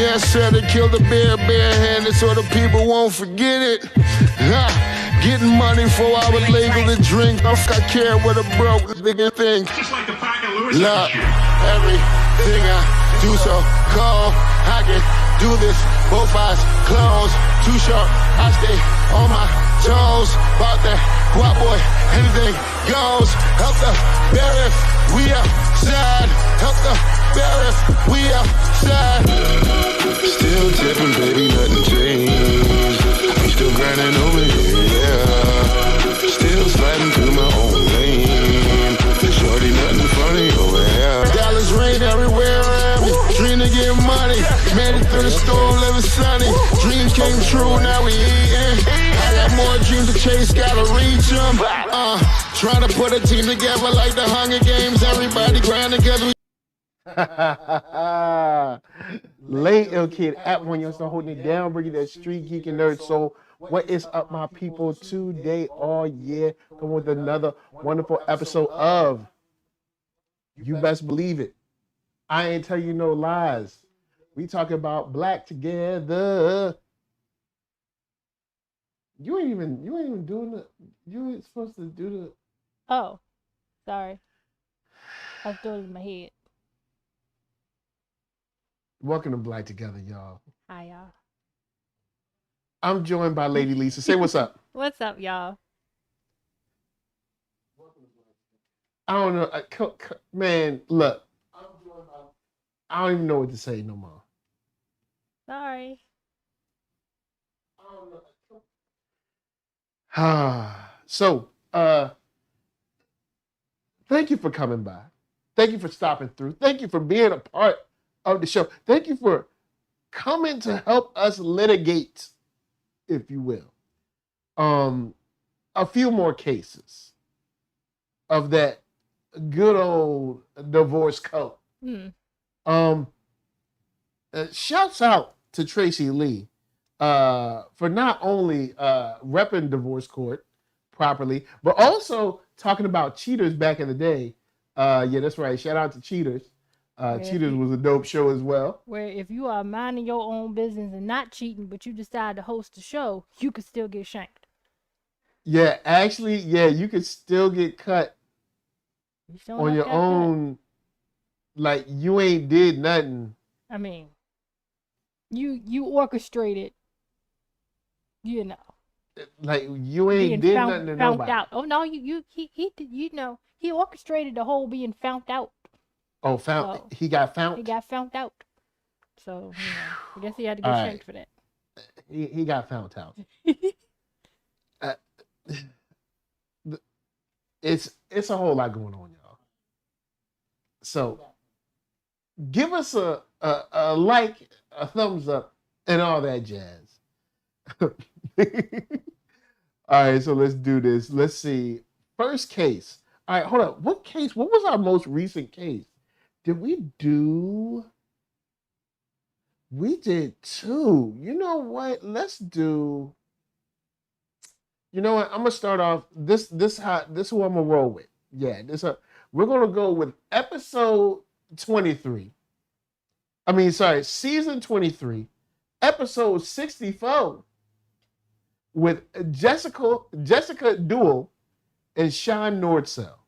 Yeah, said it killed the bear barehanded so the people won't forget it. Getting money for I was legal to drink. I care what a broke nigga think. Just like the pack of Lewis. Look, everything I do so cold. I can do this, both eyes closed. Too sharp, I stay on my toes. About that guap boy, anything goes. Help the bear if we outside. Help the bear if we outside. Still tipping, baby, nothing changed. I'm still grinding over here, yeah. Still sliding through my own lane. Shorty, nothing funny over here. Dallas rain everywhere around me. Dream to get money. Made it through the storm, living sunny. Dreams came true, now we eating. I got more dreams to chase, gotta reach them. Trying to put a team together like the Hunger Games. Everybody grind together. Late ill kid at OneYoungsta holding it down, bringing that street geek and nerd soul. What is up, my people? Today, all year, come with another wonderful episode of You Best Believe It. I ain't tell you no lies. We talk about BlackTogether. You ain't even doing the. You ain't supposed to do the. Oh, sorry. I was doing it in my head. Welcome to BlackTogether, y'all. Hi, y'all. I'm joined by Lady Lisa. Say what's up. What's up, y'all? I don't know. Man, look. I don't even know what to say no more. Sorry. So, thank you for coming by. Thank you for stopping through. Thank you for being a part of the show. Thank you for coming to help us litigate, if you will, a few more cases of that good old divorce code. Shouts out to Tracy Lee for not only repping divorce court properly, but also talking about Cheaters back in the day. Yeah, that's right. Shout out to Cheaters. Cheaters was a dope show as well. Where if you are minding your own business and not cheating, but you decide to host a show, you could still get shanked. Yeah, actually, yeah, you could still get cut on your own. Like, you ain't did nothing. I mean, you orchestrated, you know. Like, you ain't did nothing to nobody. Out. Oh no, he orchestrated the whole being found out. Oh, he got found? He got found out. So, I guess he had to get shanked for that. He got found out. It's a whole lot going on, y'all. So, give us a like, a thumbs up, and all that jazz. All right, so let's do this. Let's see. First case. All right, hold up. What was our most recent case? Did we do? We did two. You know what? Let's do. You know what? I'm gonna start off. This who I'm gonna roll with. Yeah, we're gonna go with episode 23. Season 23, episode 64, with Jessica Duell and Sean NERDSoul.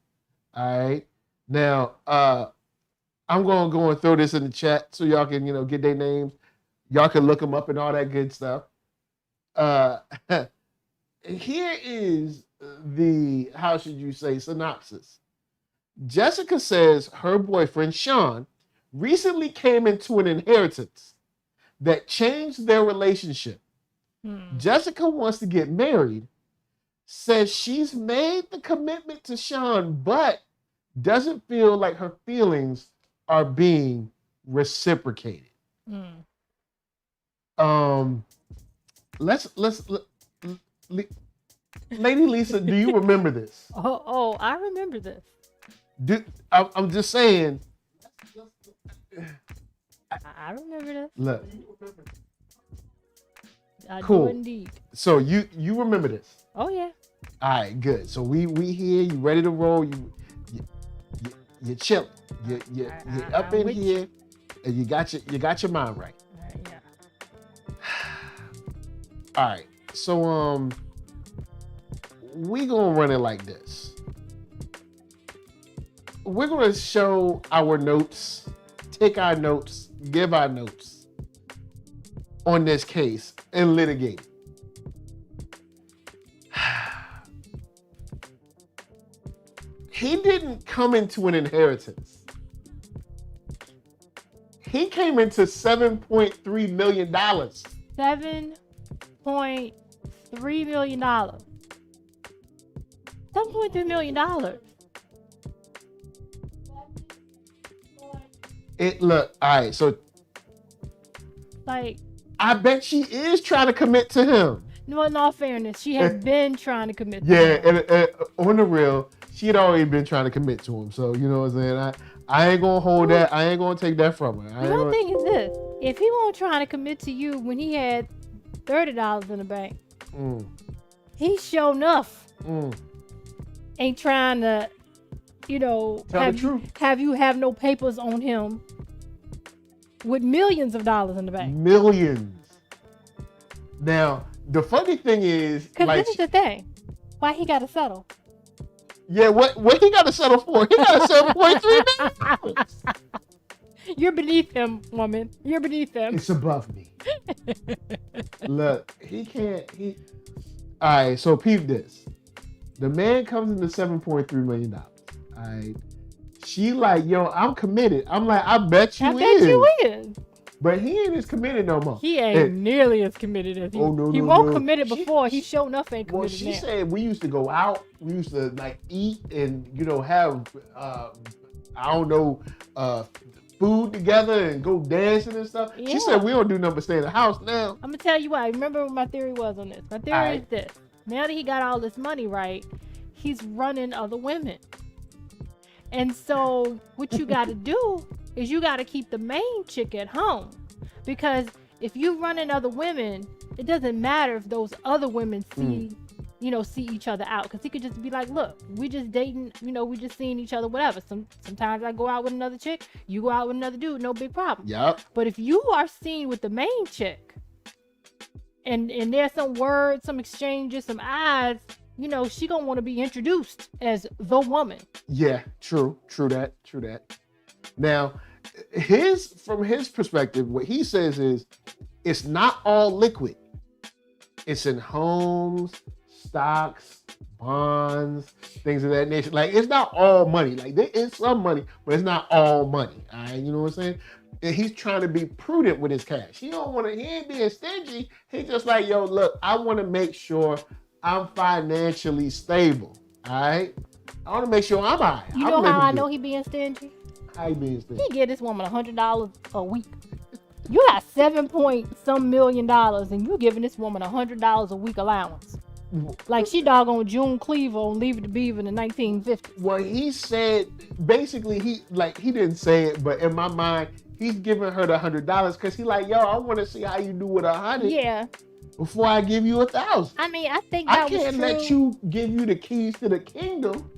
All right. Now, I'm going to go and throw this in the chat so y'all can, get their names. Y'all can look them up and all that good stuff. Here is the, how should you say, synopsis. Jessica says her boyfriend, Sean, recently came into an inheritance that changed their relationship. Jessica wants to get married, says she's made the commitment to Sean, but doesn't feel like her feelings are being reciprocated. Lady Lisa, do you remember this? Oh, I remember this. I'm just saying. I remember this. Look. I cool. do indeed. So you remember this? Oh yeah. All right, good. So we here. You ready to roll? You're chilling. You're up in here, and you got your mind right. Yeah. All right. So we gonna run it like this. We're gonna show our notes, take our notes, give our notes on this case and litigate. He didn't come into an inheritance. He came into $7.3 million. $7.3 million. $7.3 million. Look, all right, so Like, I bet she is trying to commit to him. no, in all fairness, she has been trying to commit to Yeah, him. and on the real, she had already been trying to commit to him. So, you know what I'm saying? I ain't gonna hold that. I ain't gonna take that from her. The one thing is this: if he won't trying to commit to you when he had $30 in the bank, he sure enough ain't trying to, Tell the truth. have you have no papers on him with millions of dollars in the bank. Millions. Now, the funny thing is, Because like, this is the thing: why he got to settle? yeah, what he got to settle for? He got $7.3 million. You're beneath him, woman. You're beneath him. It's above me. Look, he can't. All right, so peep this. The man comes into $7.3 million. All right. She like, yo, I'm committed. I'm like, I bet you is. But he ain't as committed no more. He ain't nearly as committed as he. He won't commit it before. He sure enough ain't committed. Well, she said we used to go out. We used to like eat and have food together and go dancing and stuff. Yeah. She said we don't do nothing but stay in the house now. I'm gonna tell you why. Remember what my theory was on this. My theory is this: now that he got all this money, right, he's running other women. And so what you got to do is you got to keep the main chick at home, because if you running other women, it doesn't matter if those other women see each other out, because he could just be like, look, we just dating, we just seeing each other, whatever. Sometimes I go out with another chick, you go out with another dude, no big problem. Yep. But if you are seen with the main chick, and there's some words, some exchanges, some eyes, she gonna want to be introduced as the woman. Yeah, true that. Now, from his perspective, what he says is, it's not all liquid. It's in homes, stocks, bonds, things of that nature. Like, it's not all money. Like, there is some money, but it's not all money. All right, you know what I'm saying? And he's trying to be prudent with his cash. He ain't being stingy. He's just like, yo, look, I want to make sure I'm financially stable. All right? I want to make sure I'm all right. You know how I know he being stingy? How he being stingy? He give this woman $100 a week. You got $7 million, and you giving this woman $100 a week allowance. Like she doggone June Cleaver on Leave It to Beaver in the 1950s. Well, he said, basically, he didn't say it, but in my mind, he's giving her the $100 because he like, yo, I want to see how you do with $100. Yeah. Before I give you $1,000. I mean, I think that was true. I can't let you give you the keys to the kingdom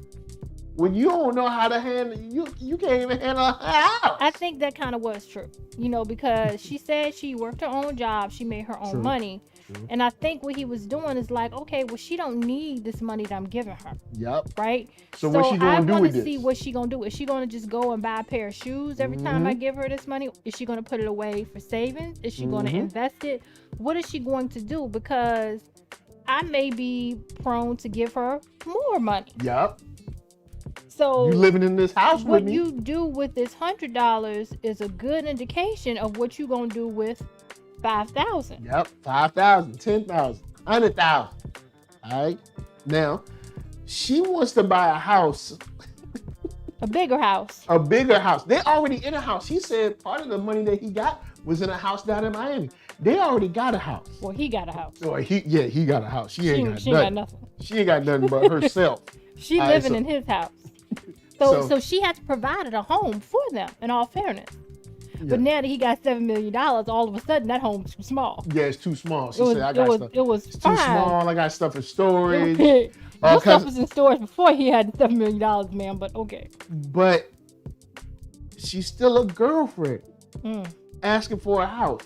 when you don't know how to handle. You can't even handle a house. I think that kind of was true, because she said she worked her own job, she made her own money. And I think what he was doing is like, okay, well, she don't need this money that I'm giving her. Yep. Right? So what's she gonna do with this? I want to see what she gonna do. Is she gonna just go and buy a pair of shoes every time I give her this money? Is she gonna put it away for savings? Is she gonna invest it? What is she going to do? Because I may be prone to give her more money. Yep. So you living in this house with me. What you do with this $100 is a good indication of what you gonna do with $5,000. Yep, $5,000, $10,000, $100,000. All right. Now, she wants to buy a house. A bigger house. A bigger house. They're already in a house. He said part of the money that he got was in a house down in Miami. They already got a house. Well, he got a house. Oh, he got a house. She ain't got nothing. She ain't got nothing but herself. She living in his house. So she has provided a home for them, in all fairness. Yeah. But now that he got $7 million, all of a sudden that home's too small. Yeah, it's too small. She said, I got stuff. It was it's too small. I got stuff in storage. Your stuff was in storage before he had $7 million, man, but okay. But she's still a girlfriend asking for a house.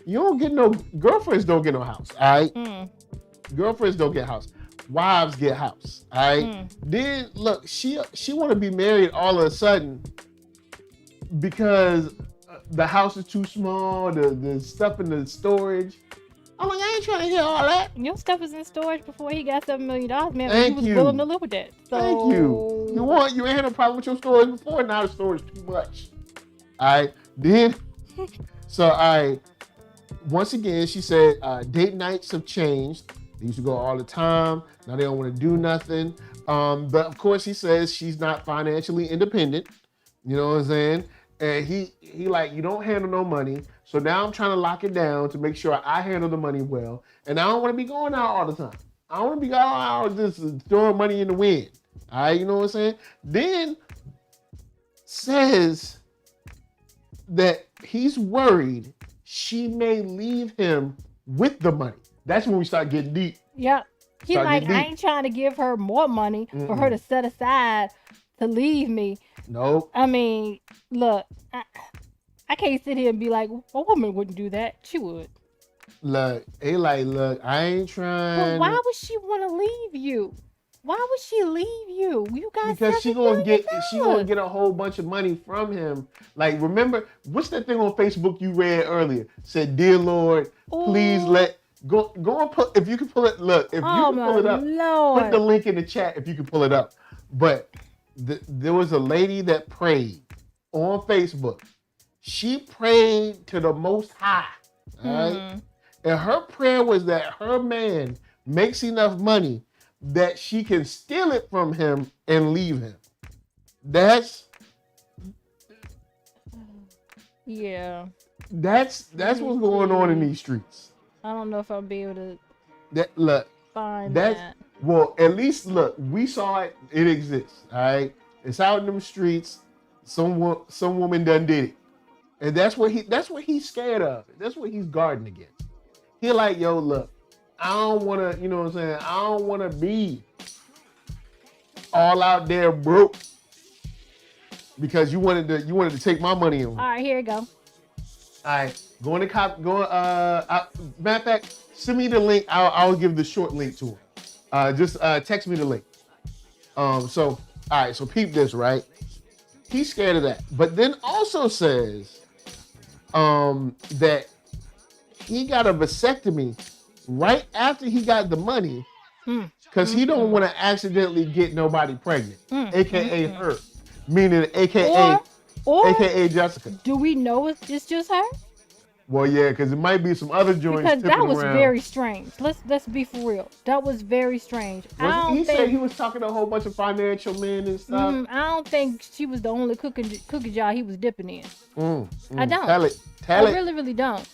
You don't get no girlfriends. Don't get no house. All right. Girlfriends don't get house. Wives get house. All right. Then look, she want to be married all of a sudden because the house is too small. The stuff in the storage. I'm like, I ain't trying to hear all that. Your stuff was in storage before he got $7 million, man. Thank He was you. willing to live with that. So... Thank you. You ain't had a problem with your storage before. Now the storage too much. All right. Then, once again, she said date nights have changed. They used to go all the time. Now they don't want to do nothing. But of course, he says she's not financially independent. You know what I'm saying? And he like, you don't handle no money. So now I'm trying to lock it down to make sure I handle the money well. And I don't want to be going out all the time. I don't want to be going out just throwing money in the wind. All right, you know what I'm saying? Then says that he's worried she may leave him with the money. That's when we start getting deep. Yep. He's like, I ain't trying to give her more money for her to set aside to leave me. Nope. I mean, look, I can't sit here and be like, a woman wouldn't do that. She would. Look, I ain't trying. But why would she want to leave you? Why would she leave you? You got because she gonna get a whole bunch of money from him. Like, remember, what's that thing on Facebook you read earlier? Said, "Dear Lord, please go and put, if you can pull it. Look, if you can pull it up, Lord. Put the link in the chat if you can pull it up." But there was a lady that prayed on Facebook. She prayed to the Most High, all right? And her prayer was that her man makes enough money that she can steal it from him and leave him. That's what's going on in these streets. I don't know if I'll be able to find that. Well, at least look, we saw it. It exists. All right, it's out in them streets. Some woman done did it, and that's what he's scared of. That's what he's guarding against. He like, yo, look, I don't want to, you know what I'm saying? I don't want to be all out there broke because you wanted to take my money away. All right, here you go. All right, matter of fact, send me the link. I'll give the short link to him. Just text me the link. So peep this, right? He's scared of that, but then also says that he got a vasectomy right after he got the money because he don't want to accidentally get nobody pregnant, aka her, meaning aka Jessica. Do we know it's just her? Well, yeah, because it might be some other joints. Because that was around. very strange. Let's be for real. That was very strange. He said he was talking to a whole bunch of financial men and stuff. I don't think she was the only cookie jar he was dipping in. I don't. Tell it. I really, really don't.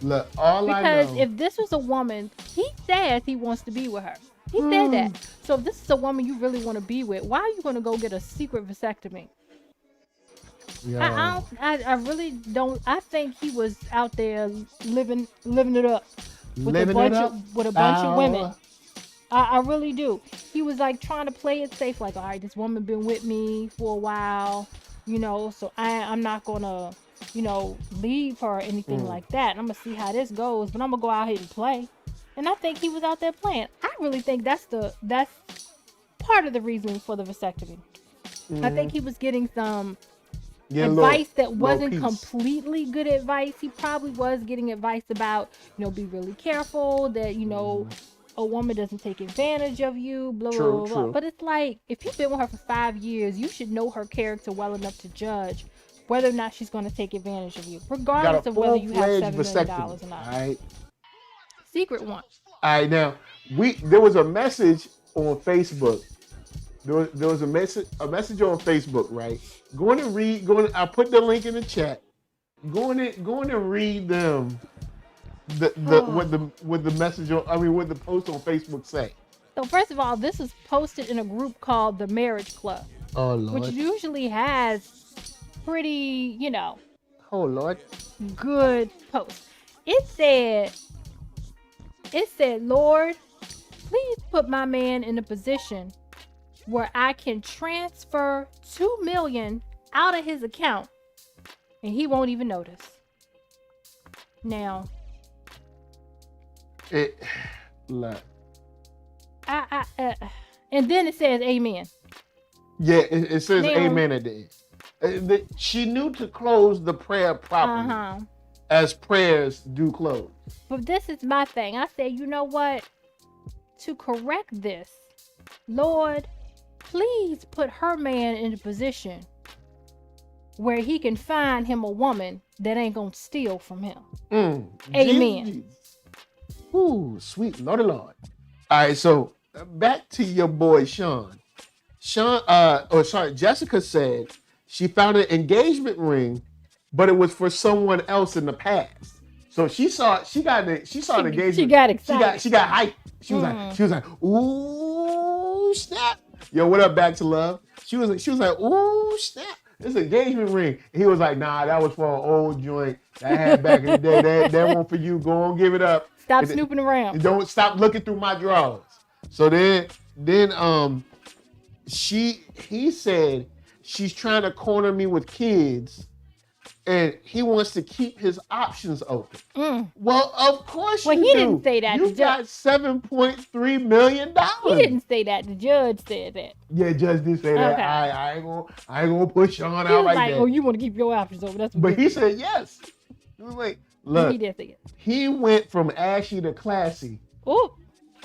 Look, I know. Because if this was a woman, he says he wants to be with her. He said that. So if this is a woman you really want to be with, why are you going to go get a secret vasectomy? Yeah. I really don't. I think he was out there living it up with a bunch of women. I really do. He was like trying to play it safe, like, all right, this woman been with me for a while, so I'm not gonna, leave her or anything like that. And I'm gonna see how this goes, but I'm gonna go out here and play. And I think he was out there playing. I really think that's part of the reasoning for the vasectomy. I think he was getting some advice that wasn't completely good advice. He probably was getting advice about, be really careful that, a woman doesn't take advantage of you, blah, blah, blah. But it's like, if you've been with her for 5 years, you should know her character well enough to judge whether or not she's going to take advantage of you, regardless of whether you have $7 million or not. All right. Secret one. All right, now, there was a message on Facebook. There was a message on Facebook, right? I put the link in the chat. Go in and read them what the message what the post on Facebook say. So first of all, this is posted in a group called the Marriage Club. Oh Lord. Which usually has pretty, oh Lord, good posts. It said, Lord, please put my man in a position where I can transfer $2 million out of his account and he won't even notice. Now, Look. and then it says amen. Yeah, it says Now, amen at the end. She knew to close the prayer properly, as prayers do close. But this is my thing. I said, you know what? To correct this, Lord, please put her man in a position where he can find him a woman that ain't gonna steal from him. Amen. Jesus. Ooh, sweet Lord. All right, so back to your boy Sean. Jessica said she found an engagement ring, but it was for someone else in the past. So she saw an engagement. She got excited. She got hyped. She was like, ooh, snap. Yo, what up, Back to Love? She was like, ooh, snap. This engagement ring. And he was like, nah, that was for an old joint that I had back in the day. That one for you. Go on, give it up. Stop snooping around. And don't stop looking through my drawers. So then he said she's trying to corner me with kids, and he wants to keep his options open. Well, of course you do. He didn't say that. You got $7.3 million. He didn't say that. The judge said that. Yeah, judge did say that. Okay. I ain't gonna push Sean He out was like that. Oh, you want to keep your options open? That's what But he said yes. He was like, look, he did say it. He went from ashy to classy. Ooh.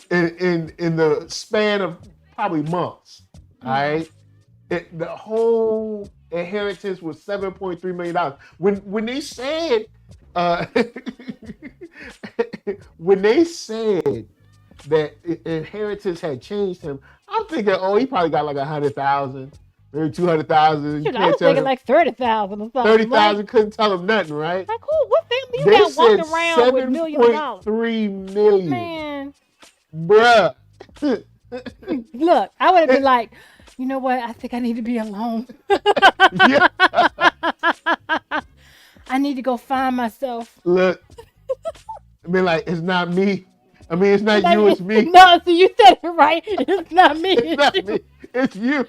In the span of probably months. All right. The whole inheritance was $7.3 million. When they said that inheritance had changed him, I'm thinking, he probably got like 100,000, maybe 200,000. I was thinking like 30,000 or something. 30,000 couldn't tell him nothing, right? Like, who? What family you got walking around with millions of dollars? $7.3 million. Man. Bruh. Look, I would have been like, you know what? I think I need to be alone. Yeah. I need to go find myself. Look, I mean, like, it's not me. I mean, it's not you, it's me. No, so you said it right. It's not me. It's not me. It's you.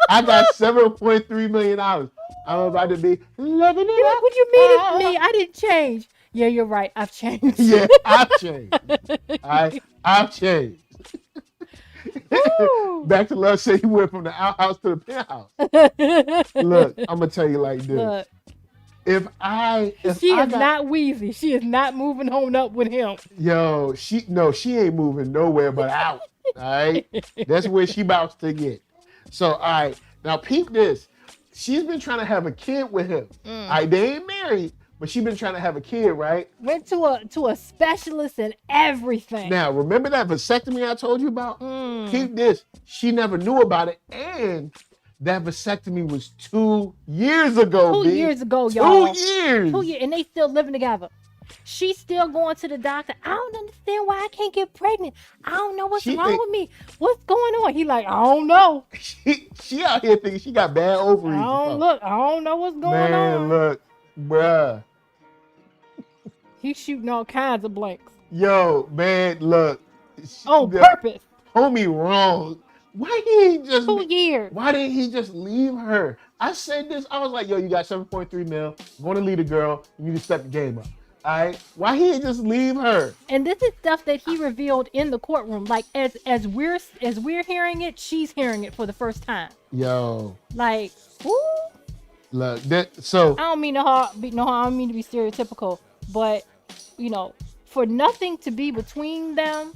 I got $7.3 million. I'm about to be living it up. What do you mean it's me? I didn't change. Yeah, you're right. I've changed. Yeah, I've changed. I've changed. Back to Love said he went from the outhouse to the penthouse. Look, I'm gonna tell you like this. Look, she is not Wheezy. She is not moving on up with him. Yo, she ain't moving nowhere but out. All right, that's where she about to get. So, all right, now peep this. She's been trying to have a kid with him. All right, they ain't married, but she's been trying to have a kid, right? Went to a specialist and everything. Now, remember that vasectomy I told you about? Keep this. She never knew about it, and that vasectomy was 2 years ago. 2 years ago, y'all. 2 years. 2 years, and they still living together. She's still going to the doctor. I don't understand why I can't get pregnant. I don't know what's wrong with me. What's going on? He like, I don't know. She out here thinking she got bad ovaries. I don't know what's going on. Man, look, bruh. He's shooting all kinds of blanks. Yo, man, look. On purpose. Homie wrong. Why he ain't just 2 years? Why didn't he just leave her? I said this. I was like, yo, you got 7.3 mil. You want to lead a girl. You need to step the game up. All right. Why he ain't just leave her? And this is stuff that he revealed in the courtroom. Like as we're hearing it, she's hearing it for the first time. Yo. Like, whoo. Look, so I don't mean I don't mean to be stereotypical, but for nothing to be between them,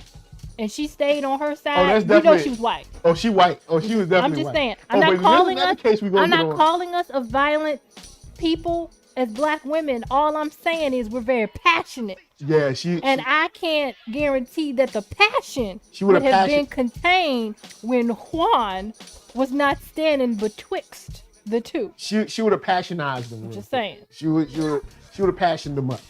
and she stayed on her side. You know she was white. Oh, she white. Oh, she was definitely white. I'm just saying. I'm not calling us a violent people as black women. All I'm saying is we're very passionate. Yeah, and I can't guarantee that the passion would have been contained when Juan was not standing betwixt the two. She would have passionized them. Just saying. She would have passioned them up.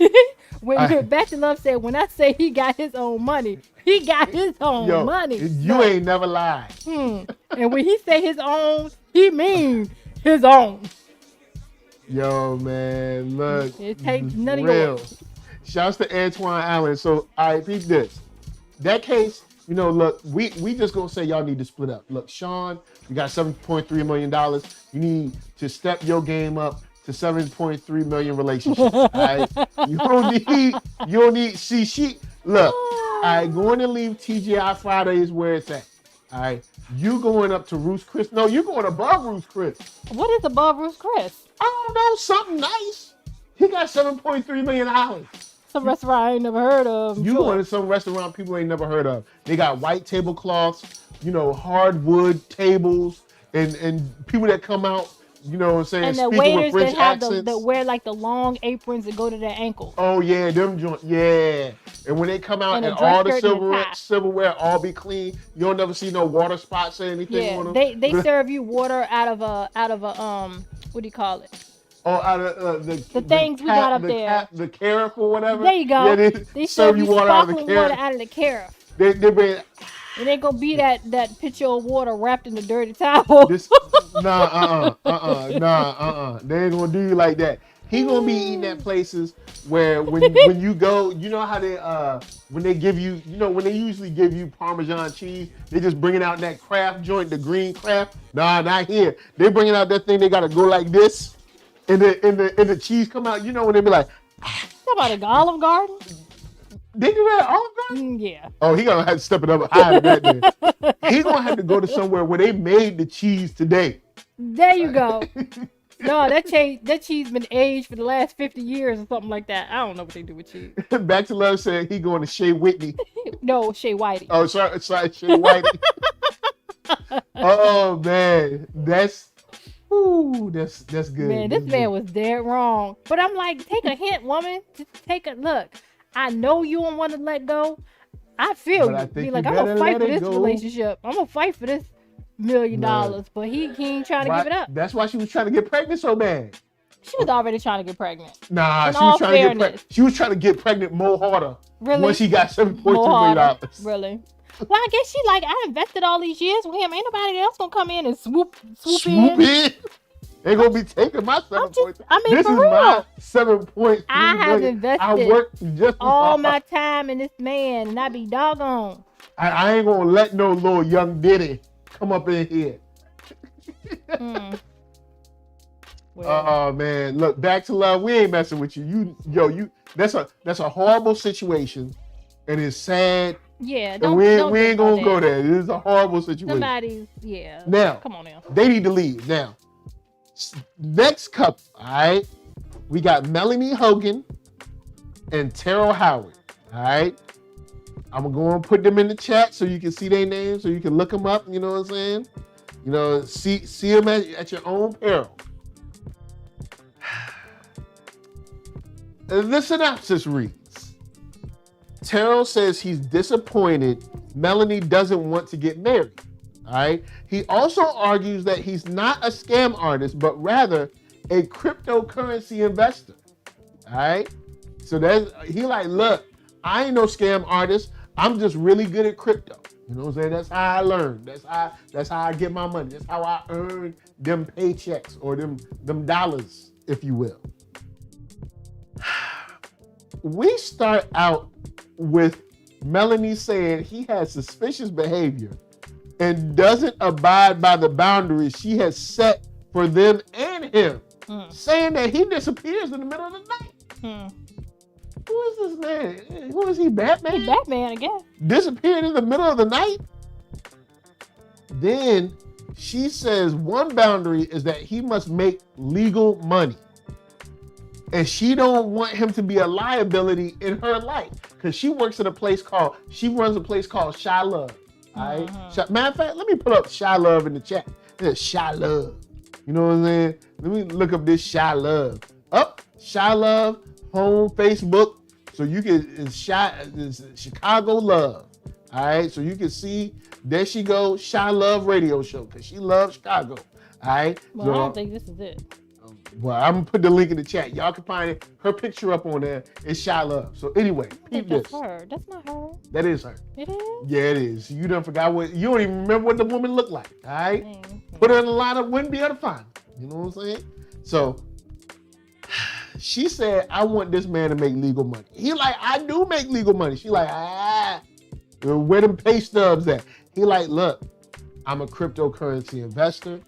When Back to Love said, when I say he got his own money, he got his own money. You ain't never lied. And when he say his own, he means his own. Yo, man, look. It takes none of yours. Shouts to Antoine Allen. So, I repeat this. That case, look, we just gonna say y'all need to split up. Look, Sean, you got $7.3 million. You need to step your game up to 7.3 million relationships. All right, you don't need. See, look. All right, going to leave TGI Fridays where it's at. All right, you going up to Ruth's Chris? No, you going above Ruth's Chris. What is above Ruth's Chris? I don't know, something nice. He got $7.3 million. Some restaurant I ain't never heard of. You going to some restaurant people ain't never heard of. They got white tablecloths, hardwood tables, and people that come out, you know what I'm saying, and the speaking waiters with French that have accents. the wear like the long aprons that go to their ankles. Oh yeah, them joints, yeah. And when they come out and all the silverware all be clean, you don't never see no water spots or anything on them. They serve you water out of a what do you call it? Oh, out of the things we got up there. The carafe or whatever. There you go. Yeah, they serve you water out of the carafe. Water out of the carafe. They been. It ain't gonna be that pitcher of water wrapped in a dirty towel. They ain't gonna do you like that. He gonna be eating at places where when you go, you know how they when they give you, when they usually give you Parmesan cheese, they just bringing out that Kraft joint, the green Kraft. Nah, not here. They bringing out that thing. They gotta go like this, and the cheese come out. You know when they be like, about an Olive Garden. They do that at Olive Garden? Yeah. Oh, he gonna have to step it up higher than that then. He gonna have to go to somewhere where they made the cheese today. There you go. No, that cheese been aged for the last 50 years or something like that. I don't know what they do with cheese. Back to Love said he going to Shea Whitney. No, Shea Whitey. Oh, sorry, Shea Whitey. Oh man, that's good. Man, this man was dead wrong. But I'm like, take a hint, woman. Just take a look. I know you don't want to let go. I feel you. Be like, I'm gonna fight for this relationship. I'm gonna fight for this $1 million. But he ain't trying to give it up. That's why she was trying to get pregnant so bad. She was already trying to get pregnant. Nah, she was trying to get pregnant more harder. Really? Once she got $7.2 million. Really? Well, I guess she like, I invested all these years with him. Ain't nobody else gonna come in and swoop in. They gonna be taking my 7.2. This for is real. my 7.3 I have invested I worked just all my time in this man, and I be doggone. I ain't gonna let no little young ditty come up in here. Oh man, look, back to love. We ain't messing with you. That's a horrible situation, and it's sad. Yeah, we ain't gonna go there. It is a horrible situation. Now, come on now. They need to leave now. Next couple, all right? We got Melanie Hogan and Terrell Howard, all right? I'm going to go and put them in the chat so you can see their names, so you can look them up, you know what I'm saying? See them at your own peril. The synopsis reads, Terrell says he's disappointed Melanie doesn't want to get married. All right. He also argues that he's not a scam artist, but rather a cryptocurrency investor. All right. So he like, look, I ain't no scam artist. I'm just really good at crypto. You know what I'm saying? That's how I learn. That's how I get my money. That's how I earn them paychecks or them dollars, if you will. We start out with Melanie saying he has suspicious behavior and doesn't abide by the boundaries she has set for them and him, saying that he disappears in the middle of the night. Who is this man? Who is he, Batman? He's Batman again. Disappeared in the middle of the night? Then she says one boundary is that he must make legal money. And she don't want him to be a liability in her life. Because she runs a place called Shy Love. All right. Matter of fact, let me put up Shy Love in the chat. There's Shy Love. You know what I'm saying? Let me look up this Shy Love. Shy Love, home, Facebook. So you can, it's Chicago Love. All right. So you can see, there she goes, Shy Love radio show, because she loves Chicago. All right. Well, I don't think this is it. Well, I'm going to put the link in the chat. Y'all can find it. Her picture up on there is Shy Love. So anyway, peep this. That's her. That's not her. That is her. It is? Yeah, it is. You done forgot you don't even remember what the woman looked like. All right? Put her in a lineup, wouldn't be able to find her. You know what I'm saying? So she said, I want this man to make legal money. He like, I do make legal money. She like, where them pay stubs at? He like, look, I'm a cryptocurrency investor.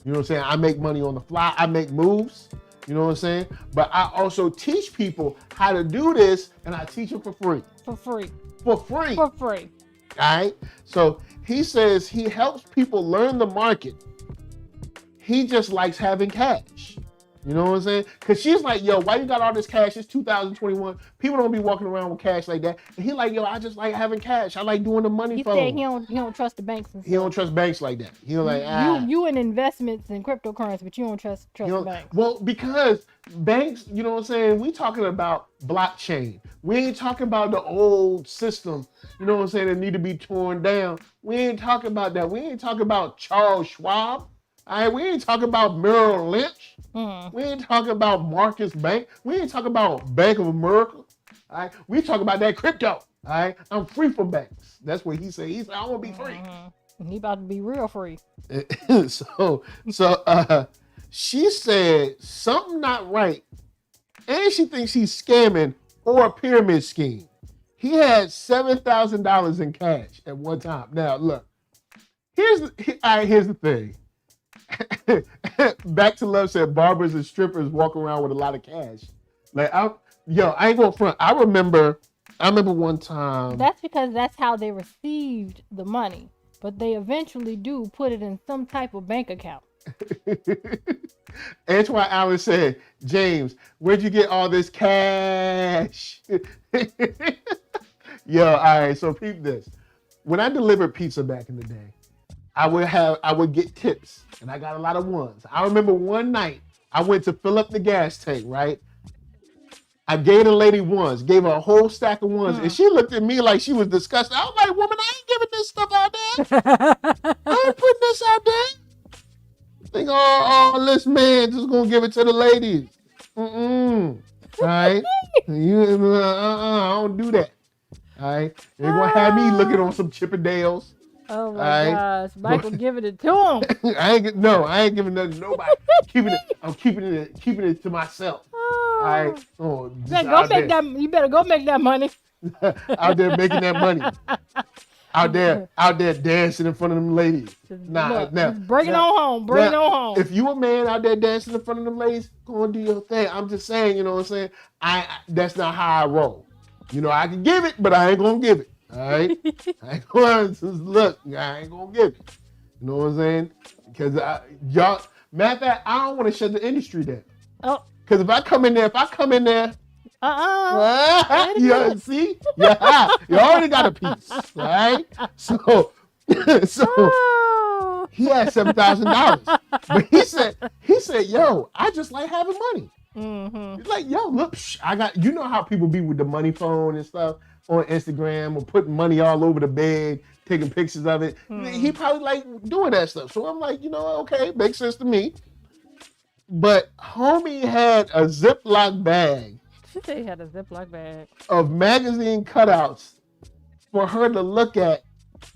You know what I'm saying? I make money on the fly. I make moves. You know what I'm saying? But I also teach people how to do this, and I teach them for free. For free. For free. For free. All right. So he says he helps people learn the market. He just likes having cash. You know what I'm saying? Because she's like, yo, why you got all this cash? It's 2021. People don't be walking around with cash like that. And he like, yo, I just like having cash. I like doing the money phone. He said he don't trust the banks and stuff. He don't trust banks like that. He like, You in investments in cryptocurrency, but you don't trust the banks. Well, because banks, you know what I'm saying? We talking about blockchain. We ain't talking about the old system, you know what I'm saying, that need to be torn down. We ain't talking about that. We ain't talking about Charles Schwab. All right, we ain't talking about Merrill Lynch. We ain't talking about Marcus Bank. We ain't talking about Bank of America. All right, we talking about that crypto. All right, I'm free from banks. That's what he said. He said I want to be free. He about to be real free. so she said something not right, and she thinks he's scamming or a pyramid scheme. He had $7,000 in cash at one time. Now look, here's the thing. Back to Love said barbers and strippers walk around with a lot of cash. Like I ain't going front. I remember one time. That's because that's how they received the money, but they eventually do put it in some type of bank account. Antoine Allen said, James, where'd you get all this cash? Yo, all right, so peep this. When I delivered pizza back in the day, I would get tips, and I got a lot of ones. I remember one night I went to fill up the gas tank, right? I gave the lady ones, gave her a whole stack of ones, and she looked at me like she was disgusted. I was like, woman, I ain't giving this stuff out there. I ain't putting this out there. Think, oh, this man just gonna give it to the ladies. All right? I don't do that. All right? They're gonna have me looking on some Chippendales. Oh my gosh, Michael giving it to him. I ain't giving nothing to nobody. I'm keeping it to myself. All right. Oh, you better go make that money. Out there making that money. Out there dancing in front of them ladies. Bring it on home. If you a man out there dancing in front of them ladies, go and do your thing. I'm just saying, you know what I'm saying? That's not how I roll. You know, I can give it, but I ain't gonna give it. All right, I ain't gonna give it. You know what I'm saying? Because matter of fact, I don't want to shut the industry down. Oh, because if I come in there, see, you already got a piece, all right? So he had $7,000, but he said, yo, I just like having money. He's like, yo, look, I got, you know how people be with the money phone and stuff on Instagram or putting money all over the bed, taking pictures of it. He probably like doing that stuff. So I'm like, you know, okay, makes sense to me. But homie had a Ziploc bag. She said he had a Ziploc bag of magazine cutouts for her to look at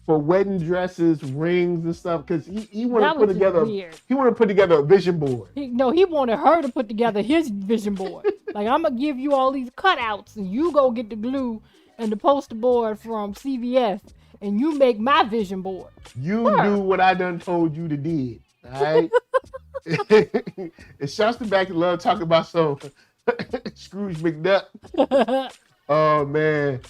for wedding dresses, rings, and stuff. Because he wanted to put together. Weird. He wanted to put together a vision board. He wanted her to put together his vision board. Like, I'm gonna give you all these cutouts, and you go get the glue and the poster board from CVS, and you make my vision board. You do what I done told you to do. All right. It's shouts to Back to Love talking about some Scrooge McDuck. Oh man.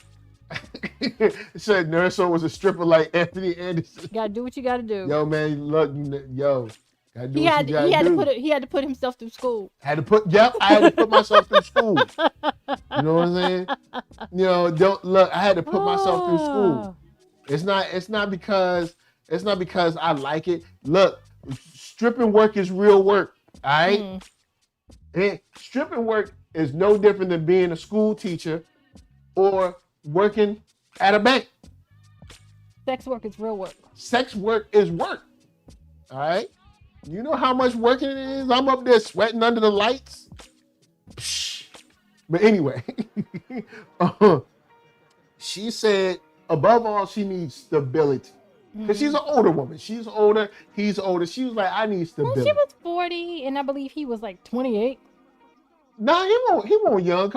It said NERDSoul was a stripper like Anthony Anderson. You gotta do what you gotta do. Yo man, look, yo. He had to put himself through school. I had to put myself through school. You know what I'm saying? You know, I had to put myself through school. It's not because I like it. Look, stripping work is real work. All right? And stripping work is no different than being a school teacher or working at a bank. Sex work is real work. Sex work is work. All right? You know how much work it is? I'm up there sweating under the lights. But anyway, she said, above all, she needs stability. Because she's an older woman. She's older. He's older. She was like, I need stability. Well, she was 40, and I believe he was like 28. Nah, he won't young.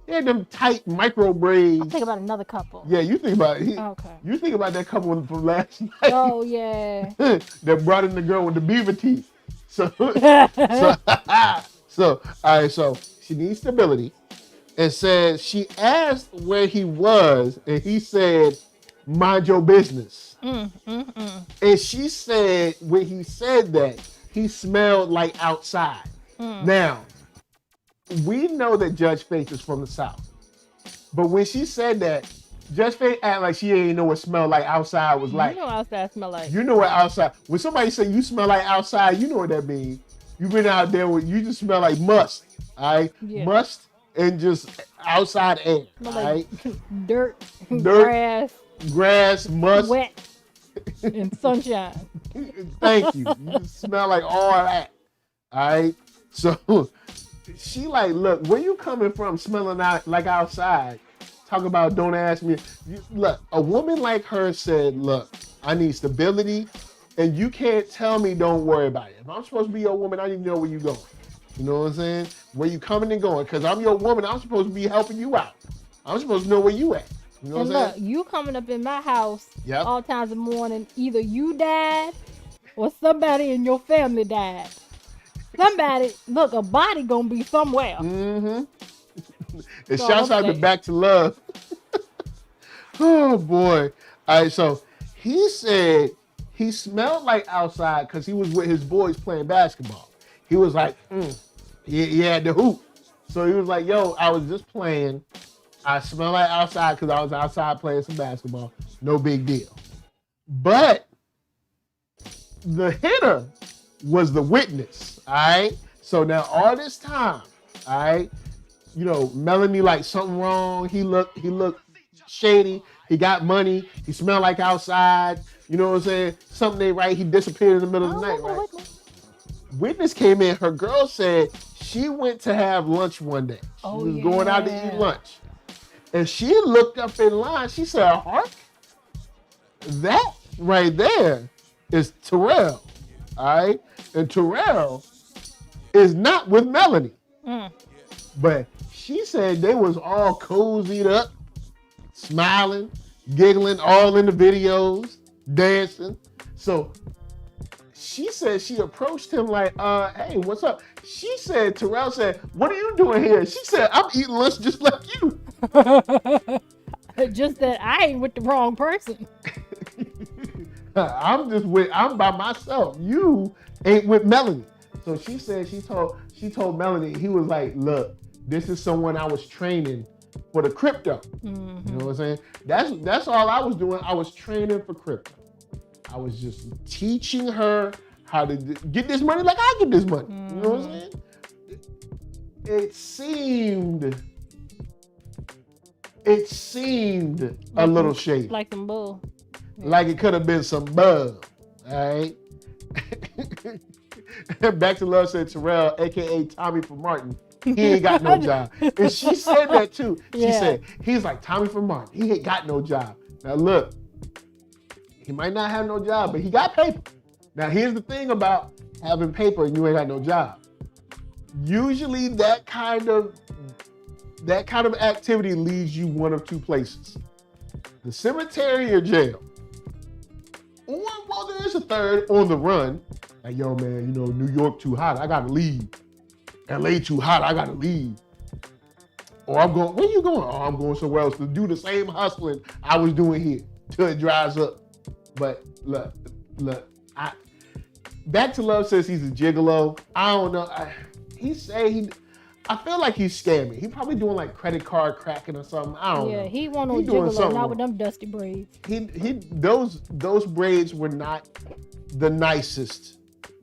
He had them tight micro braids. I'm thinking about another couple. Yeah, you think about it. Okay. You think about that couple from last night. Oh, yeah. That brought in the girl with the beaver teeth. So, all right, so she needs stability. And said she asked where he was, and he said, mind your business. And she said, when he said that, he smelled like outside. Now, we know that Judge Faith is from the South. But when she said that, Judge Faith acted like she ain't know what smell like outside was like. You know what outside smell like. You know what outside. When somebody say you smell like outside, you know what that means. You've been out there with, you just smell like must. All right? Yeah. Must and just outside air. All right? Dirt, grass, must. wet, and sunshine. Thank you. You just smell like all that. All right? So she like, look, where you coming from smelling out like outside? Talk about don't ask me. Look, a woman like her said, look, I need stability, and you can't tell me don't worry about it. If I'm supposed to be your woman, I need to know where you going. You know what I'm saying? Where you coming and going. Because I'm your woman, I'm supposed to be helping you out. I'm supposed to know where you at. You know And what I'm look, saying? you coming up in my house Yep. all times of morning, either you died or somebody in your family died. Somebody, look, a body gonna be somewhere. Mm-hmm. And So shouts out to okay. Back to Love. Oh boy. All right, so he said he smelled like outside because he was with his boys playing basketball. He was like, he had the hoop. So he was like, yo, I was just playing. I smell like outside because I was outside playing some basketball. No big deal. But the hitter was the witness, all right? So now all this time, all right, you know, Melanie like something wrong. He looked shady. He got money. He smelled like outside. You know what I'm saying? Something ain't right. He disappeared in the middle of the night, right? Witness came in. Her girl said she went to have lunch one day. She was going out to eat lunch. And she looked up in line. She said, hark, that right there is Terrell. All right? And Terrell is not with Melanie. But she said they was all cozied up, smiling, giggling, all in the videos, dancing. So she said she approached him like, hey, what's up? She said, Terrell said, what are you doing here? She said, I'm eating lunch just like you. Just that I ain't with the wrong person. I'm by myself. You ain't with Melanie. So she said she told Melanie, he was like, look, this is someone I was training for the crypto. You know what I'm saying? That's all I was doing. I was training for crypto. I was just teaching her how to get this money like I get this money. You know what I'm saying? It seemed a little shady. Like some bull. Like it could have been some bug. All right. Back to Love said Terrell, aka Tommy from Martin, he ain't got no job. And she said that too. She said, he's like Tommy from Martin. He ain't got no job. Now look, he might not have no job, but he got paper. Now here's the thing about having paper and you ain't got no job. Usually that kind of activity leads you one of two places. The cemetery or jail. Or, well, there is a third, on the run. Like, yo, man, you know, New York too hot, I gotta leave. LA too hot, I gotta leave. Or I'm going, where you going? Oh, I'm going somewhere else to do the same hustling I was doing here till it dries up. But look, Back to Love says he's a gigolo. I don't know. I feel like he's scamming. He probably doing like credit card cracking or something. I don't know. Yeah, he won't no gigolo, not with them dusty braids. Those braids were not the nicest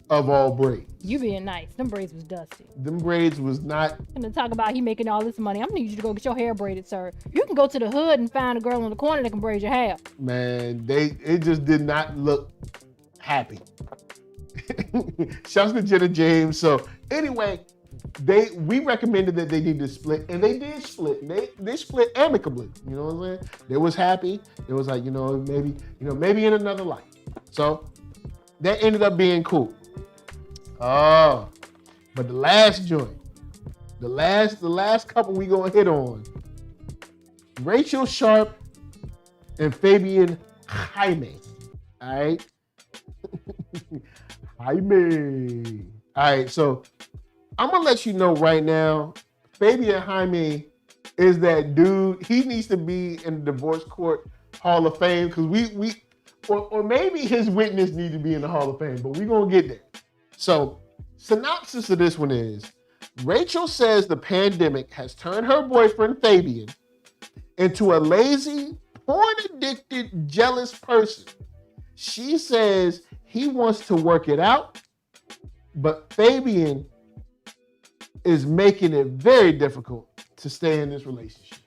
of all braids. You being nice. Them braids was dusty. Them braids was not. And to talk about he making all this money, I'm gonna need you to go get your hair braided, sir. You can go to the hood and find a girl in the corner that can braid your hair. Man, it just did not look happy. Shouts to Jenna James. So anyway, we recommended that they need to split, and they did split. They split amicably. You know what I'm saying? They was happy. It was like, maybe in another life. So that ended up being cool. Oh, but the last joint, the last couple we gonna hit on, Rachel Sharp and Fabian Jaime. All right. Jaime. All right, so I'm gonna let you know right now, Fabian Jaime is that dude. He needs to be in the divorce court Hall of Fame because or maybe his witness need to be in the Hall of Fame, but we're gonna get there. So, synopsis of this one is Rachel says the pandemic has turned her boyfriend Fabian into a lazy, porn-addicted, jealous person. She says he wants to work it out, but Fabian is making it very difficult to stay in this relationship.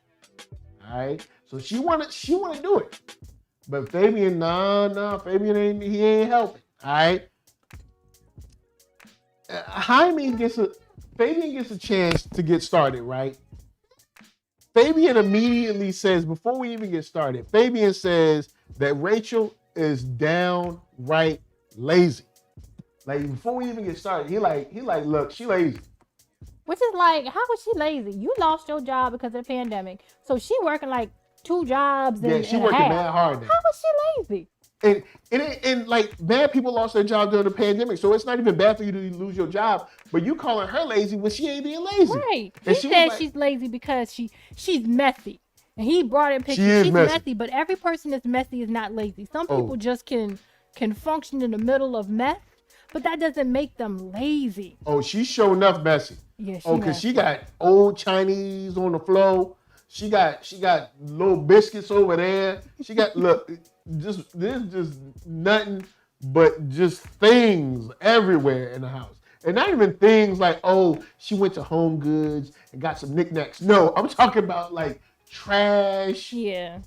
All right, so she wanna do it, but Fabian, Fabian ain't helping. All right, Fabian gets a chance to get started, right? Fabian immediately says, before we even get started, Fabian says that Rachel is downright lazy. Like before we even get started, he like, look, she lazy. Which is like, how was she lazy? You lost your job because of the pandemic, so she working like 2 jobs. Yeah, she working mad hard now. How was she lazy? And like bad people lost their job during the pandemic, so it's not even bad for you to lose your job. But you calling her lazy when she ain't being lazy. Right. He said like, she's lazy because she's messy. And he brought in pictures. She's messy, but every person that's messy is not lazy. Some people just can function in the middle of mess, but that doesn't make them lazy. Oh, she's sure enough messy. Yeah, because she got old Chinese on the floor. She got little biscuits over there. She got there's just nothing but just things everywhere in the house. And not even things like, oh, she went to Home Goods and got some knickknacks. No, I'm talking about like trash,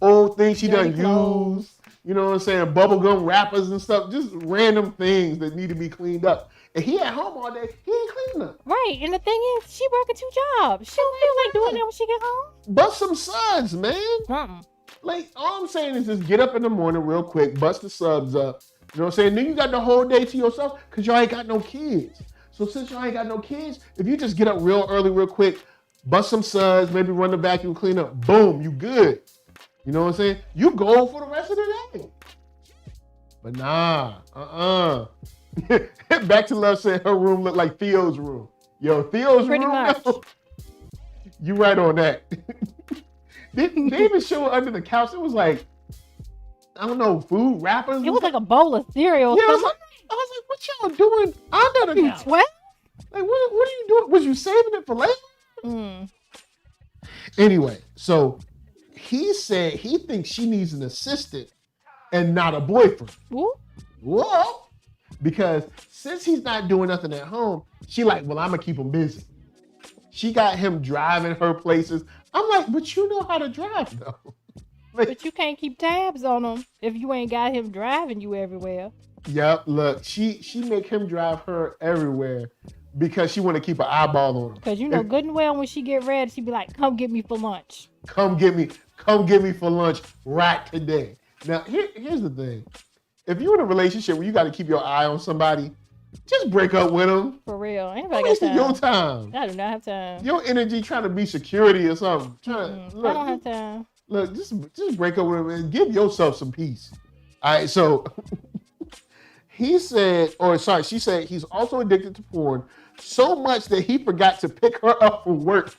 old things she done used. You know what I'm saying? Bubblegum wrappers and stuff. Just random things that need to be cleaned up. And he at home all day. He ain't cleaning up. Right. And the thing is, she working 2 jobs. She don't feel like doing that when she get home. Bust some suds, man. Like, all I'm saying is just get up in the morning real quick, bust the subs up. You know what I'm saying? Then you got the whole day to yourself because y'all ain't got no kids. So since y'all ain't got no kids, if you just get up real early, real quick, bust some suds, maybe run the vacuum, clean up, boom, you good. You know what I'm saying? You go for the rest of the day. But nah, Back to Love said her room looked like Theo's room. Yo, Theo's Pretty room? much. No. You right on that. They even show it under the couch. It was like, I don't know, food wrappers. It was like a bowl of cereal. Yeah, I was like, what y'all doing under the couch? What? Like, what are you doing? Was you saving it for later? Anyway, so he said he thinks she needs an assistant and not a boyfriend. Whoa. Because since he's not doing nothing at home, she like, well, I'm going to keep him busy. She got him driving her places. I'm like, but you know how to drive, though. Like, but you can't keep tabs on him if you ain't got him driving you everywhere. Yep, look, she make him drive her everywhere because she want to keep an eyeball on him. Because you know good and well when she get ready, she be like, come get me for lunch. Come get me for lunch right today. Now, here's the thing. If you're in a relationship where you got to keep your eye on somebody, just break up with them. For real. Anybody got time. Your time. I do not have time. Your energy trying to be security or something. I don't have time. Look, just break up with him and give yourself some peace. All right, so she said he's also addicted to porn so much that he forgot to pick her up from work.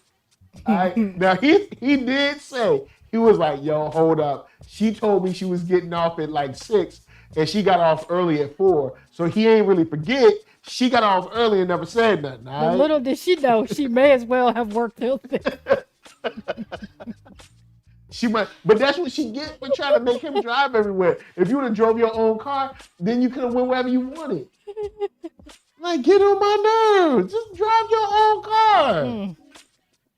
All right. Now, he did say, he was like, yo, hold up. She told me she was getting off at like 6 and she got off early at 4. So he ain't really forget. She got off early and never said nothing. All right? Little did she know, she may as well have worked till 6. She might, but that's what she get for trying to make him drive everywhere. If you would have drove your own car, then you could have went wherever you wanted. Like, get on my nerves. Just drive your own car.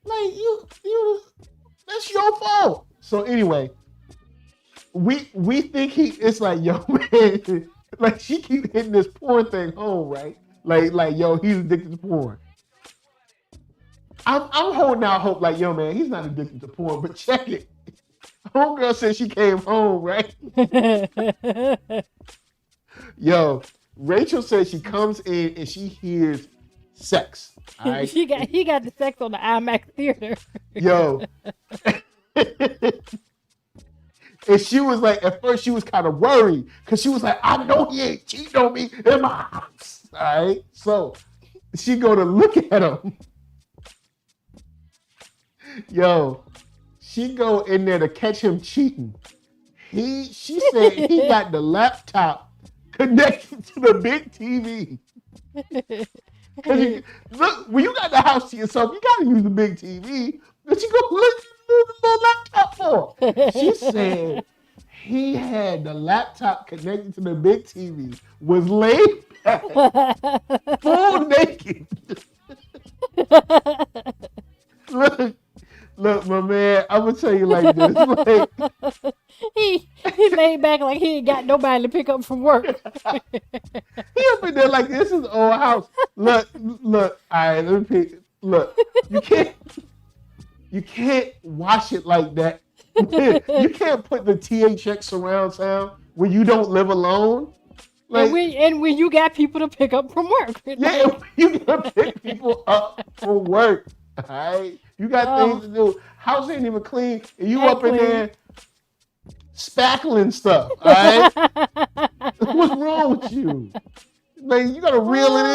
Like, you, that's your fault. So anyway, we think it's like, yo, man, like she keep hitting this porn thing home, right? Like, yo, he's addicted to porn. I'm holding out hope, like, yo, man, he's not addicted to porn, but check it. Homegirl said she came home, right? Yo, Rachel said she comes in and she hears sex. All right? He got the sex on the IMAX theater. Yo. And she was like, at first she was kind of worried because she was like, I know he ain't cheating on me in my house. All right. So she go to look at him. Yo, she go in there to catch him cheating. She said he got the laptop connected to the big TV. Look, when you got the house to yourself, you gotta use the big TV. But you go look at the little laptop for. She said he had the laptop connected to the big TV, was laid back, full naked. Look, my man, I'm gonna tell you like this. Like, he laid back like he ain't got nobody to pick up from work. He up in there like this is old house. Look. All right, let me pick. Look, you can't wash it like that. You can't put the THX surround sound when you don't live alone. Like, and when you got people to pick up from work. Yeah, you gotta pick people up from work. All right, you got things to do. House ain't even clean, and you up in there spackling stuff. All right, what's wrong with you? Like, you gotta reel it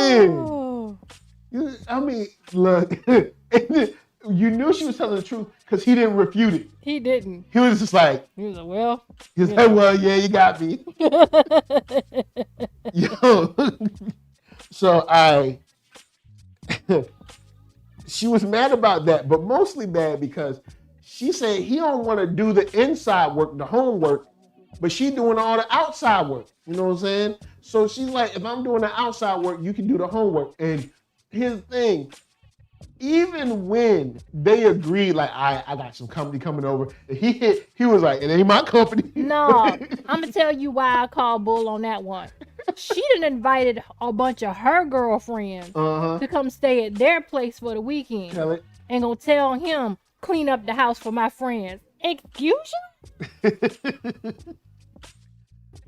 in. I mean, look, you knew she was telling the truth because he didn't refute it. He didn't. He was just like, he was like, well. He was like, well, yeah, you got me. Yo, so she was mad about that, but mostly mad because she said he don't want to do the inside work, the homework, but she doing all the outside work. You know what I'm saying? So she's like, if I'm doing the outside work, you can do the homework. And here's the thing, even when they agreed, like, I got some company coming over, and he was like, it ain't my company. No, I'm gonna tell you why I call bull on that one. She done invited a bunch of her girlfriends to come stay at their place for the weekend. Tell it. And gonna tell him, clean up the house for my friends. Excuse you?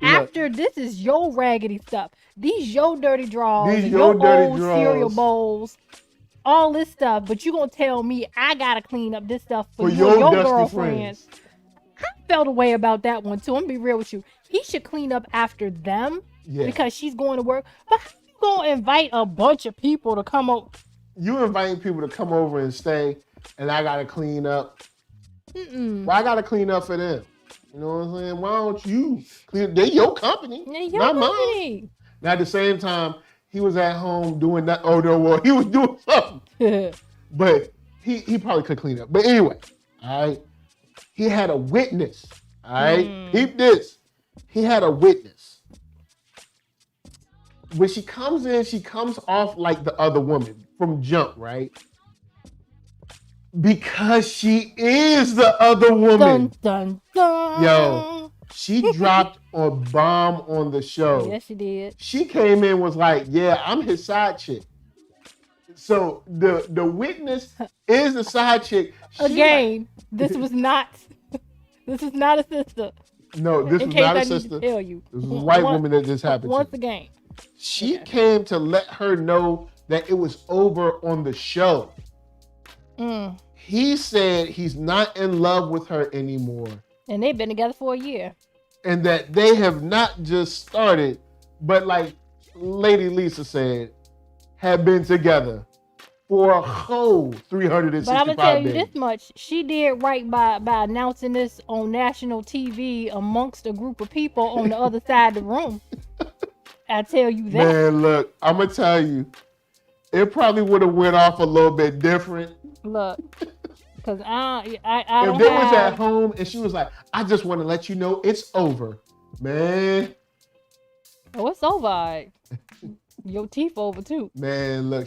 After this is your raggedy stuff. These your dirty drawers, your old cereal bowls, all this stuff. But you gonna tell me I gotta clean up this stuff for your girlfriends. I felt a way about that one too. I'm gonna be real with you. He should clean up after them because she's going to work. But how you gonna invite a bunch of people to come over? You inviting people to come over and stay, and I gotta clean up. Well, I gotta clean up for them. You know what I'm saying? Why don't you clean? They're your company, not mine. Now, at the same time, he was at home doing that. Oh no, well, he was doing something, but he probably could clean up. But anyway, all right, he had a witness. All right, keep this. He had a witness. When she comes in, she comes off like the other woman from jump, right? Because she is the other woman. Dun, dun, dun. Yo, she dropped a bomb on the show. Yes, she did. She came in, was like, yeah, I'm his side chick. So the witness is the side chick. Again, this was not a sister. No, this was not a sister. Tell you. This was a white woman that this happened once to. again. She came to let her know that it was over on the show. He said he's not in love with her anymore. And they've been together for a year. And that they have not just started, but like Lady Lisa said, have been together for a whole 365 days. But I'm going to tell you this much. She did right by announcing this on national TV amongst a group of people on the other side of the room. I tell you that. Man, look, I'm going to tell you, it probably would have went off a little bit different. Look, because I if they was at home and she was like, I just want to let you know it's over, man. Oh, it's over. Right. Your teeth over too. Man, look,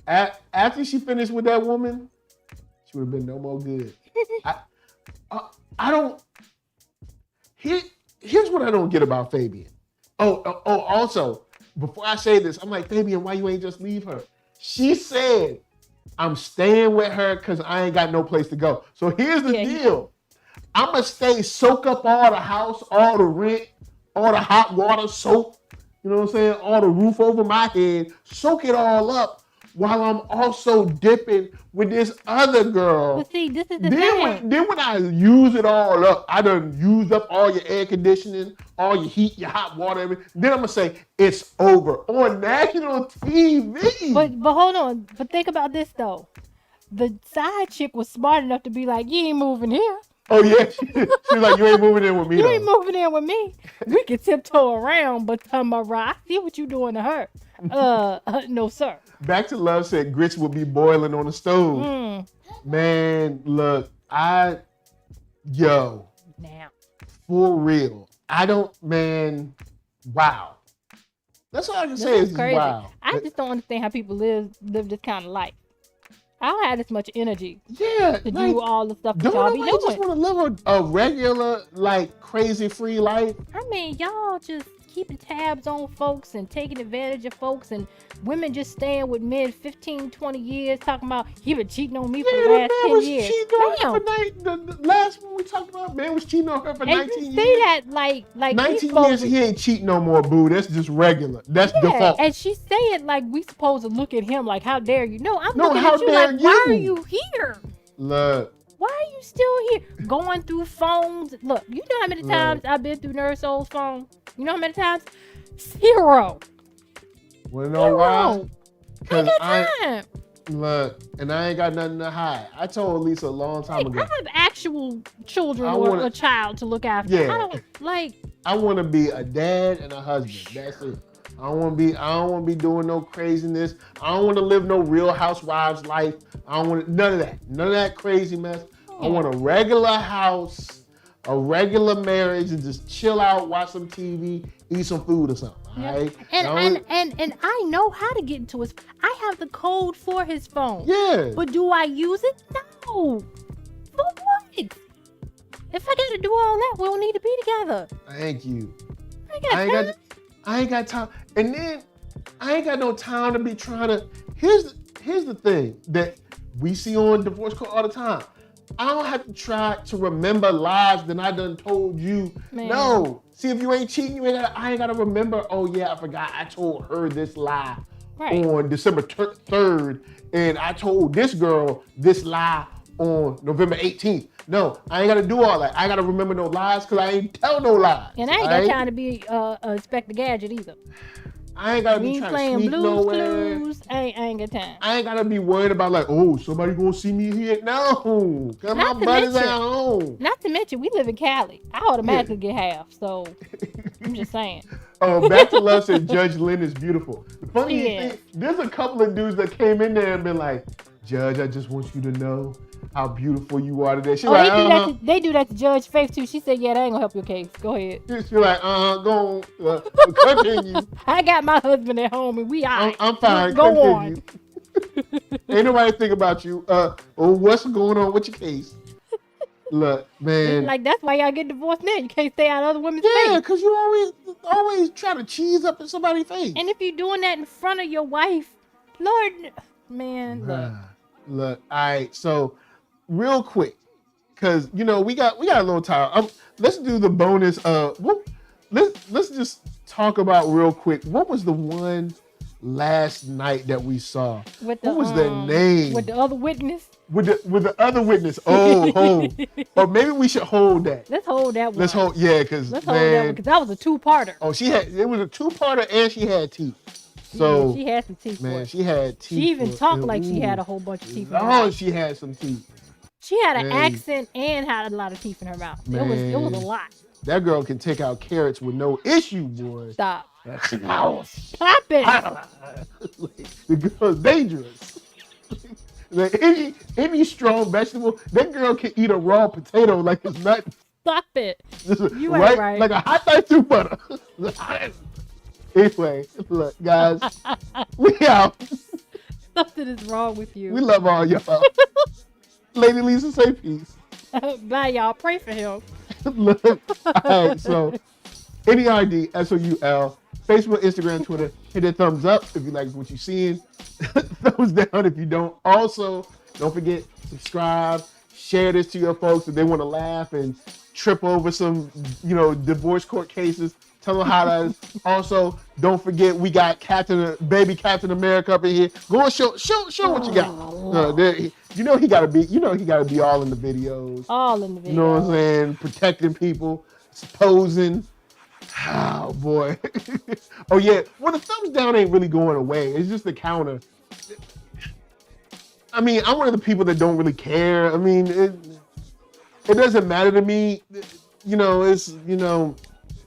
after she finished with that woman, she would have been no more good. I don't. Here's what I don't get about Fabian. Also, before I say this, I'm like, Fabian, why you ain't just leave her? She said, I'm staying with her because I ain't got no place to go. So here's the deal. I'm going to stay, soak up all the house, all the rent, all the hot water, soap, you know what I'm saying? All the roof over my head, soak it all up while I'm also dipping with this other girl. But see, this is the thing. Then when I use it all up, I done used up all your air conditioning, all your heat, your hot water, everything. Then I'm gonna say it's over on national TV. But hold on. But think about this though. The side chick was smart enough to be like, you ain't moving here. Oh yeah, she's like, you ain't moving in with me. You ain't moving in with me. We can tiptoe around, but I see what you doing to her. No sir. Back to Love said grits would be boiling on the stove. Man, look, now for real, wow. That's all I can say is crazy. wow. I just don't understand how people live this kind of life. I don't have this much energy to do all the stuff that y'all be doing. Don't just want to live a regular, crazy free life? I mean, y'all just keeping tabs on folks and taking advantage of folks, and women just staying with men 15, 20 years talking about he been cheating on me for the last 10 years. The last one we talked about, man was cheating on her for 19 years. And you say that like 19 years, he ain't cheating no more, boo. That's just regular. That's default. And she say it like we supposed to look at him like, how dare you? No, I'm looking at you like, why are you here? Look. Why are you still here? Going through phones. Look, you know how many times I've been through NERDSoul's phone? You know how many times? 0. Wanna know why? Because I look, and I ain't got nothing to hide. I told Lisa a long time ago. I have actual children or a child to look after. Yeah. I want to be a dad and a husband. That's it. I don't want to be doing no craziness. I don't want to live no Real Housewives life. I don't want none of that. None of that crazy mess. I want a regular house, a regular marriage, and just chill out, watch some TV, eat some food or something. Yeah. Right? And I know how to get into his. I have the code for his phone. Yeah. But do I use it? No. For what? If I got to do all that, we don't need to be together. Thank you. I ain't got time. And then I ain't got no time to be trying to. Here's the thing that we see on divorce court all the time. I don't have to try to remember lies that I done told you. Man. No. See, if you ain't cheating, I ain't got to remember, oh yeah, I forgot I told her this lie on December 3rd, and I told this girl this lie on November 18th. No, I ain't got to do all that. I got to remember no lies because I ain't tell no lies. And I ain't got time to be Inspector Gadget either. I ain't got to be trying to sneak nowhere. I ain't got time. I ain't got to be worried about somebody going to see me here. No, because my buddies at home. Not to mention, we live in Cali. I automatically get half, so I'm just saying. Back to Love said Judge Lynn is beautiful. The funny thing, there's a couple of dudes that came in there and been like, Judge, I just want you to know how beautiful you are today. She's they do that to Judge Faith too. She said, yeah, that ain't gonna help your case. Go ahead. She's like, go on, continue. I got my husband at home and we all I'm fine. Go on. Ain't nobody think about you. What's going on with your case? Look, man. Like that's why y'all get divorced now. You can't stay out of other women's face. Yeah, because you always try to cheese up in somebody's face. And if you're doing that in front of your wife, Lord, man, look. All right, so real quick, because we got a little time. Let's do the bonus. Let's just talk about real quick. What was the one last night that we saw? What was the name? With the other witness. With the other witness. Oh. Or maybe we should hold that. Let's hold that one. Let's hold because hold that one because that was a 2-parter. Oh, it was a 2-parter and she had teeth. So she had some teeth. Man, she had teeth. She even talked like she had a whole bunch of teeth in her mouth. She had some teeth. She had an accent and had a lot of teeth in her mouth. It was a lot. That girl can take out carrots with no issue, boy. Stop. Stop it. The girl's dangerous. Any strong vegetable, that girl can eat a raw potato like it's nothing. Stop it. You ain't right. Like a hot dog through butter. Anyway, look, guys, we out. Something is wrong with you. We love all y'all. Lady Lisa, say peace. Bye, y'all. Pray for him. Look, all right, so NERDSoul, Facebook, Instagram, Twitter. Hit that thumbs up if you like what you're seeing. Thumbs down if you don't. Also, don't forget, subscribe, share this to your folks if they want to laugh and trip over some, divorce court cases. Tell them how that is. Also, don't forget we got baby Captain America up in here. Go and show what you got. You know he gotta be all in the videos. All in the videos. You know what I'm saying? Protecting people, posing. Oh boy. Oh yeah. Well, the thumbs down ain't really going away. It's just the counter. I mean, I'm one of the people that don't really care. I mean, it doesn't matter to me. It's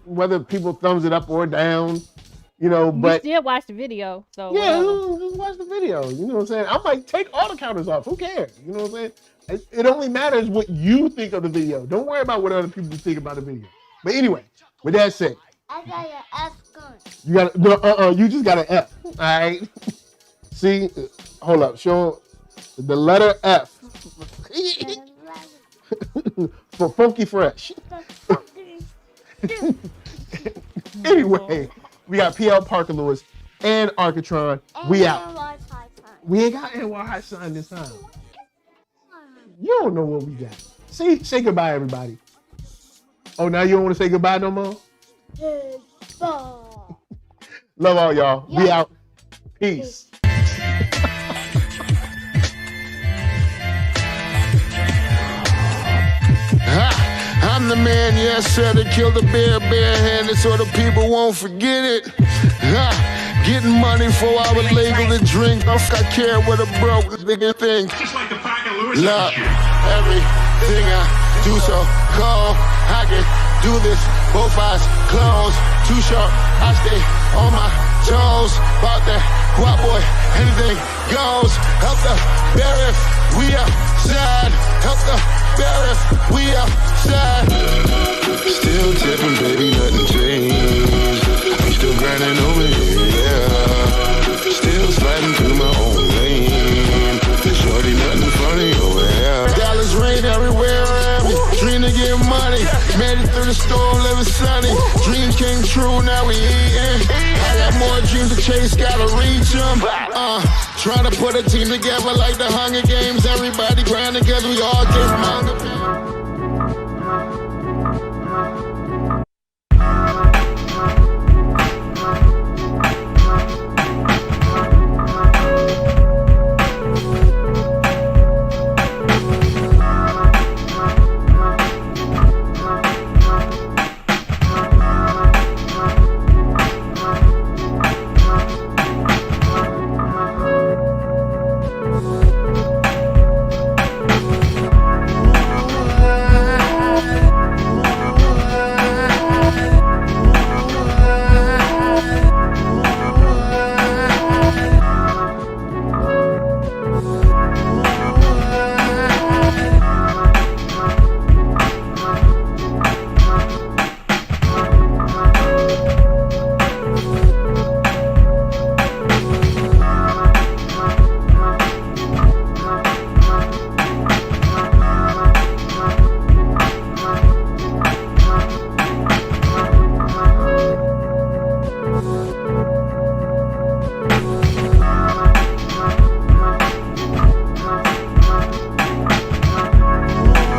whether people thumbs it up or down. But you still watch the video, so yeah, just watch the video. You know what I'm saying? I'm like, take all the counters off. Who cares? You know what I'm saying? It only matters what you think of the video. Don't worry about what other people think about the video. But anyway, with that said, I got an F gun. You got you just got an F. All right. See, hold up. Show the letter F for Funky Fresh. Anyway, we got PL Parker Lewis and Arcatron. We out. We ain't got NY High Sun this time. You don't know what we got. Say goodbye, everybody. Oh, now you don't want to say goodbye no more? Love all y'all. Yeah. We out. Peace. I'm the man, yes sir, that killed the bear barehanded so the people won't forget it. Getting money for our legal to drink. I care what a broke nigga think. Just like the Parker Lewis. Look, everything I do so cold. I can do this, both eyes closed. Too sharp, I stay on my toes. About that guap boy, anything goes. Help the bear if we outside. Help the bear if we outside. Still tipping, baby, nothing changed. I'm still grinding over here, yeah. Still sliding through my own lane. Shorty, nothing funny over here. Dallas rain everywhere around me. Dream to get money. Made it through the storm, living sunny. Dreams came true, now we eating. I got more dreams to chase, gotta reach them. Trying to put a team together like the Hunger Games. Everybody grind together, we all get manga.